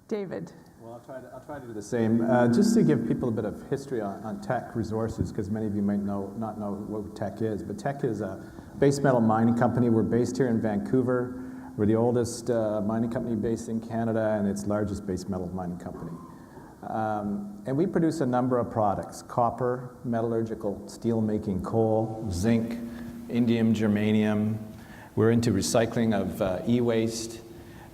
David. Well, I'll try to do the same. Just to give people a bit of history on Teck Resources, because many of you might not know what Teck is. But Teck is a base metal mining company. We're based here in Vancouver. We're the oldest mining company based in Canada, and it's largest base metal mining company. And we produce a number of products: copper, metallurgical steel making, coal, zinc, indium, germanium. We're into recycling of e-waste.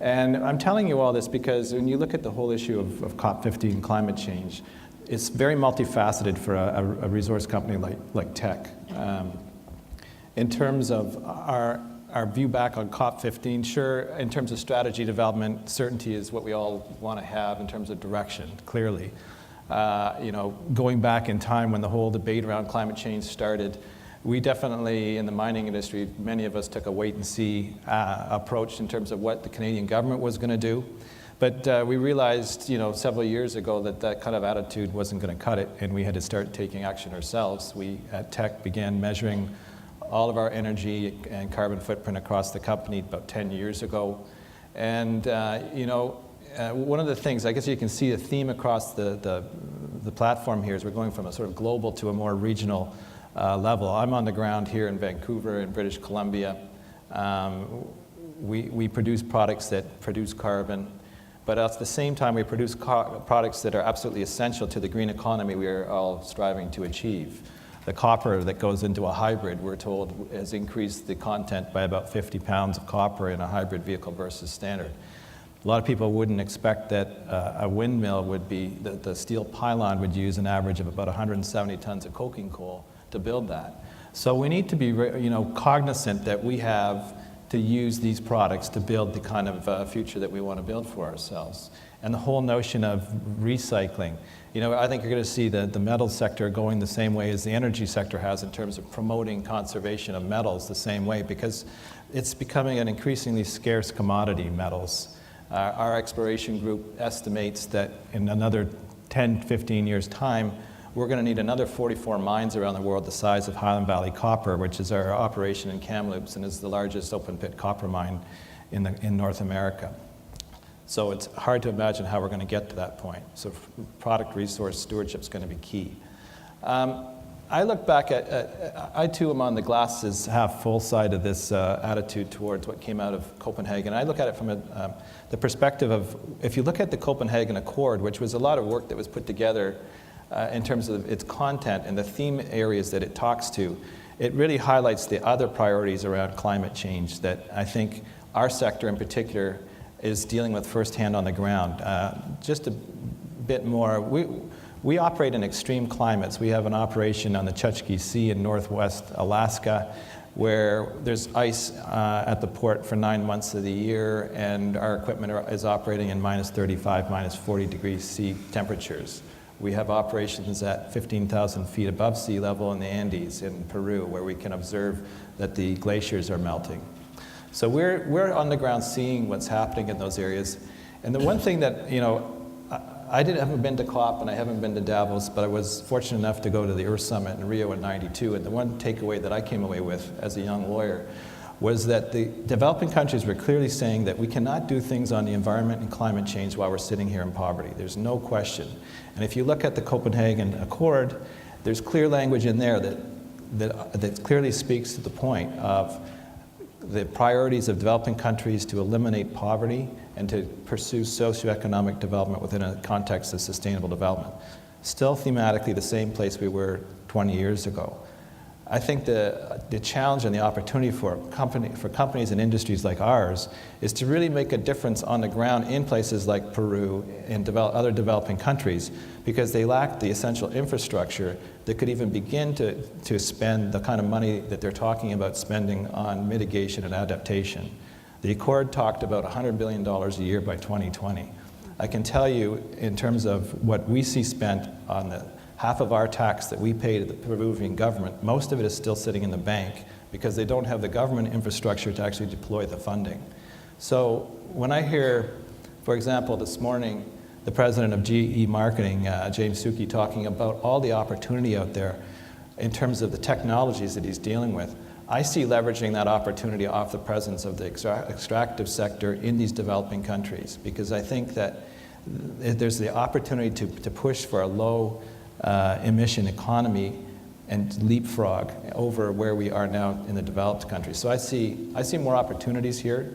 And I'm telling you all this because when you look at the whole issue of COP15 climate change, it's very multifaceted for a resource company like Teck. In terms of our view back on COP15, sure, in terms of strategy development, certainty is what we all want to have in terms of direction, clearly. Going back in time when the whole debate around climate change started, we definitely, in the mining industry, many of us took a wait-and-see approach in terms of what the Canadian government was going to do. But we realized, several years ago that kind of attitude wasn't going to cut it, and we had to start taking action ourselves. We, at Teck, began measuring all of our energy and carbon footprint across the company about 10 years ago. And, one of the things, I guess you can see a theme across the platform here is we're going from a sort of global to a more regional level. I'm on the ground here in Vancouver in British Columbia. We produce products that produce carbon, but at the same time we produce products that are absolutely essential to the green economy we are all striving to achieve. The copper that goes into a hybrid, we're told, has increased the content by about 50 pounds of copper in a hybrid vehicle versus standard. A lot of people wouldn't expect that a windmill would be, the steel pylon would use an average of about 170 tons of coking coal to build that. So we need to be, cognizant that we have to use these products to build the kind of future that we want to build for ourselves. And the whole notion of recycling. I think you're going to see the metals sector going the same way as the energy sector has in terms of promoting conservation of metals the same way, because it's becoming an increasingly scarce commodity, metals. Our exploration group estimates that in another 10, 15 years' time, we're going to need another 44 mines around the world the size of Highland Valley Copper, which is our operation in Kamloops and is the largest open-pit copper mine in North America. So it's hard to imagine how we're going to get to that point. So product resource stewardship is going to be key. I look back I too am on the glass is half full side of this attitude towards what came out of Copenhagen. I look at it from the perspective of, if you look at the Copenhagen Accord, which was a lot of work that was put together in terms of its content and the theme areas that it talks to, it really highlights the other priorities around climate change that I think our sector in particular is dealing with firsthand on the ground. Just a bit more, we operate in extreme climates. We have an operation on the Chukchi Sea in northwest Alaska where there's ice at the port for 9 months of the year, and our equipment is operating in minus 35, minus 40 degrees C temperatures. We have operations at 15,000 feet above sea level in the Andes in Peru, where we can observe that the glaciers are melting. So we're on the ground seeing what's happening in those areas. And the one thing that, I haven't been to COP and I haven't been to Davos, but I was fortunate enough to go to the Earth Summit in Rio in '92. And the one takeaway that I came away with as a young lawyer was that the developing countries were clearly saying that we cannot do things on the environment and climate change while we're sitting here in poverty. There's no question. And if you look at the Copenhagen Accord, there's clear language in there that clearly speaks to the point of the priorities of developing countries to eliminate poverty and to pursue socioeconomic development within a context of sustainable development. Still thematically the same place we were 20 years ago. I think the challenge and the opportunity for companies and industries like ours is to really make a difference on the ground in places like Peru and other developing countries, because they lack the essential infrastructure that could even begin to spend the kind of money that they're talking about spending on mitigation and adaptation. The Accord talked about $100 billion a year by 2020. I can tell you, in terms of what we see spent on the half of our tax that we pay to the Peruvian government, most of it is still sitting in the bank because they don't have the government infrastructure to actually deploy the funding. So when I hear, for example, this morning, the president of GE Marketing, James Suki, talking about all the opportunity out there in terms of the technologies that he's dealing with, I see leveraging that opportunity off the presence of the extractive sector in these developing countries, because I think that there's the opportunity to push for a low emission economy and leapfrog over where we are now in the developed countries. So I see more opportunities here.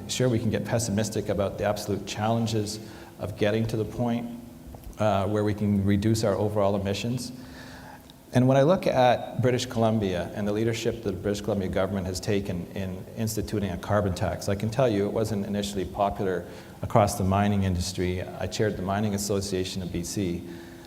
Sure, we can get pessimistic about the absolute challenges of getting to the point where we can reduce our overall emissions. And when I look at British Columbia and the leadership that the British Columbia government has taken in instituting a carbon tax, I can tell you it wasn't initially popular across the mining industry. I chaired the Mining Association of BC.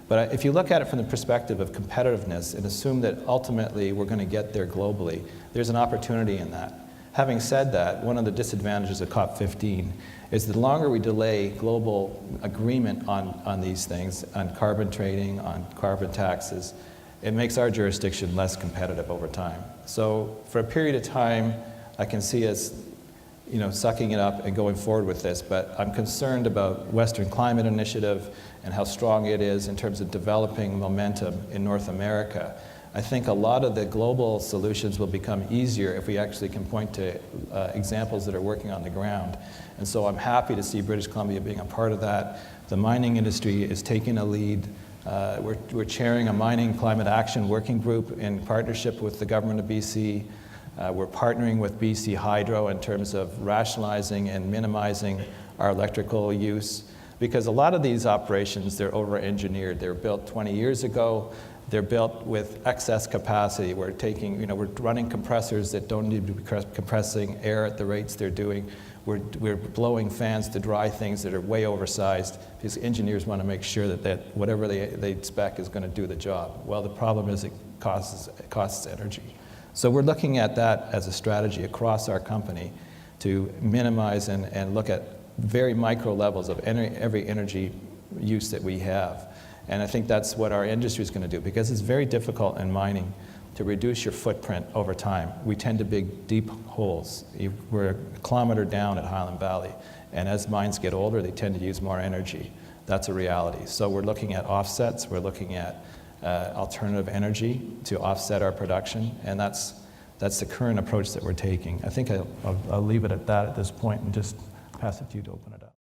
But if you look at it from the perspective of competitiveness and assume that ultimately we're going to get there globally, there's an opportunity in that. Having said that, one of the disadvantages of COP15 is the longer we delay global agreement on these things, on carbon trading, on carbon taxes, it makes our jurisdiction less competitive over time. So for a period of time, I can see us sucking it up and going forward with this, but I'm concerned about Western Climate Initiative and how strong it is in terms of developing momentum in North America. I think a lot of the global solutions will become easier if we actually can point to examples that are working on the ground. And so I'm happy to see British Columbia being a part of that. The mining industry is taking a lead. We're chairing a mining climate action working group in partnership with the government of BC. We're partnering with BC Hydro in terms of rationalizing and minimizing our electrical use, because a lot of these operations, they're over-engineered. They were built 20 years ago. They're built with excess capacity. We're running compressors that don't need to be compressing air at the rates they're doing. We're blowing fans to dry things that are way oversized because engineers want to make sure that whatever they spec is going to do the job. Well, the problem is it costs energy. So we're looking at that as a strategy across our company to minimize and look at very micro levels of every energy use that we have. And I think that's what our industry is going to do, because it's very difficult in mining to reduce your footprint over time. We tend to dig deep holes. We're a kilometer down at Highland Valley, and as mines get older, they tend to use more energy. That's a reality. So we're looking at offsets. We're looking at alternative energy to offset our production, and that's the current approach that we're taking. I think I'll leave it at that at this point and just pass it to you to open it up.